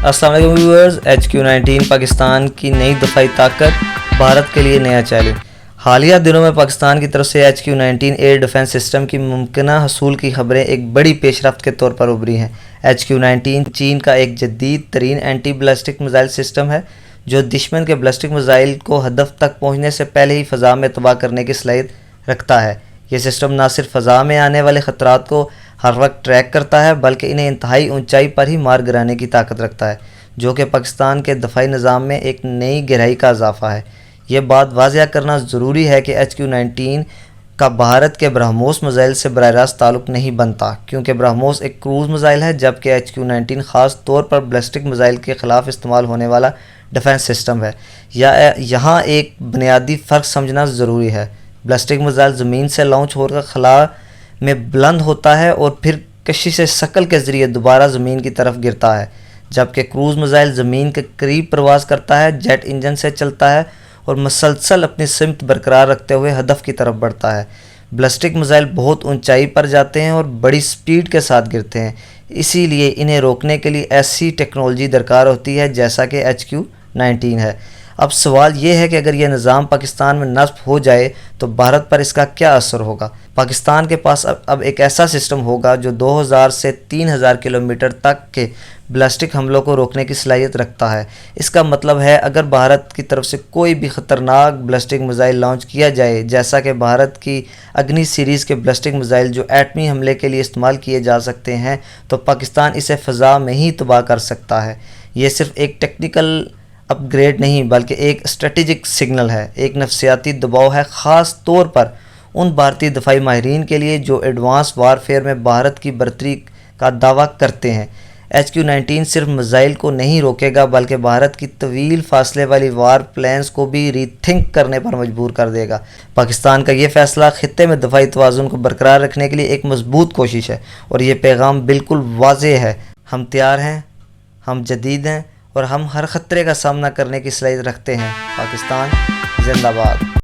السلام علیکم viewers, HQ-19 Pakistan کی نئی دفاعی طاقت، بھارت کے لیے نیا چیلنج۔ حالیہ دنوں میں پاکستان کی طرف سے HQ-19 ایئر ڈیفنس سسٹم کی ممکنہ حصول کی خبریں ایک بڑی پیش رفت کے طور پر ابھری ہیں۔ HQ-19 چین کا ایک جدید ترین اینٹی بیلسٹک میزائل سسٹم ہے جو دشمن کے بیلسٹک میزائل کو ہدف تک پہنچنے سے پہلے ہی فضا میں تباہ کرنے کی صلاحیت رکھتا ہے۔ یہ سسٹم نہ صرف فضا میں آنے والے خطرات کو ہر وقت ٹریک کرتا ہے بلکہ انہیں انتہائی اونچائی پر ہی مار گرانے کی طاقت رکھتا ہے، جو کہ پاکستان کے دفاعی نظام میں ایک نئی گہرائی کا اضافہ ہے۔ یہ بات واضح کرنا ضروری ہے کہ HQ-19 کا بھارت کے برہموس میزائل سے براہ راست تعلق نہیں بنتا، کیونکہ برہموس ایک کروز میزائل ہے جبکہ HQ-19 خاص طور پر بیلسٹک میزائل کے خلاف استعمال ہونے والا ڈیفنس سسٹم ہے۔ یہاں ایک بنیادی فرق سمجھنا ضروری ہے۔ بیلسٹک میزائل زمین سے لانچ ہو کر خلا میں بلند ہوتا ہے اور پھر کشش ثقل کے ذریعے دوبارہ زمین کی طرف گرتا ہے، جبکہ کروز میزائل زمین کے قریب پرواز کرتا ہے، جیٹ انجن سے چلتا ہے اور مسلسل اپنی سمت برقرار رکھتے ہوئے ہدف کی طرف بڑھتا ہے۔ بیلسٹک میزائل بہت اونچائی پر جاتے ہیں اور بڑی سپیڈ کے ساتھ گرتے ہیں، اسی لیے انہیں روکنے کے لیے ایسی ٹیکنالوجی درکار ہوتی ہے جیسا کہ HQ-19 ہے۔ اب سوال یہ ہے کہ اگر یہ نظام پاکستان میں نصب ہو جائے تو بھارت پر اس کا کیا اثر ہوگا؟ پاکستان کے پاس اب ایک ایسا سسٹم ہوگا جو 2000 سے 3000 کلومیٹر تک کے بیلسٹک حملوں کو روکنے کی صلاحیت رکھتا ہے۔ اس کا مطلب ہے اگر بھارت کی طرف سے کوئی بھی خطرناک بیلسٹک میزائل لانچ کیا جائے، جیسا کہ بھارت کی اگنی سیریز کے بیلسٹک میزائل جو ایٹمی حملے کے لیے استعمال کیے جا سکتے ہیں، تو پاکستان اسے فضا میں ہی تباہ کر سکتا ہے۔ یہ صرف ایک ٹیکنیکل اپ گریڈ نہیں بلکہ ایک اسٹریٹجک سگنل ہے، ایک نفسیاتی دباؤ ہے، خاص طور پر ان بھارتی دفاعی ماہرین کے لیے جو ایڈوانس وارفیئر میں بھارت کی برتری کا دعویٰ کرتے ہیں۔ HQ-19 صرف میزائل کو نہیں روکے گا بلکہ بھارت کی طویل فاصلے والی وار پلانز کو بھی ری تھنک کرنے پر مجبور کر دے گا۔ پاکستان کا یہ فیصلہ خطے میں دفاعی توازن کو برقرار رکھنے کے لیے ایک مضبوط کوشش ہے، اور یہ پیغام بالکل واضح ہے: ہم تیار ہیں، ہم جدید ہیں اور ہم ہر خطرے کا سامنا کرنے کی صلاحیت رکھتے ہیں۔ پاکستان زندہ باد۔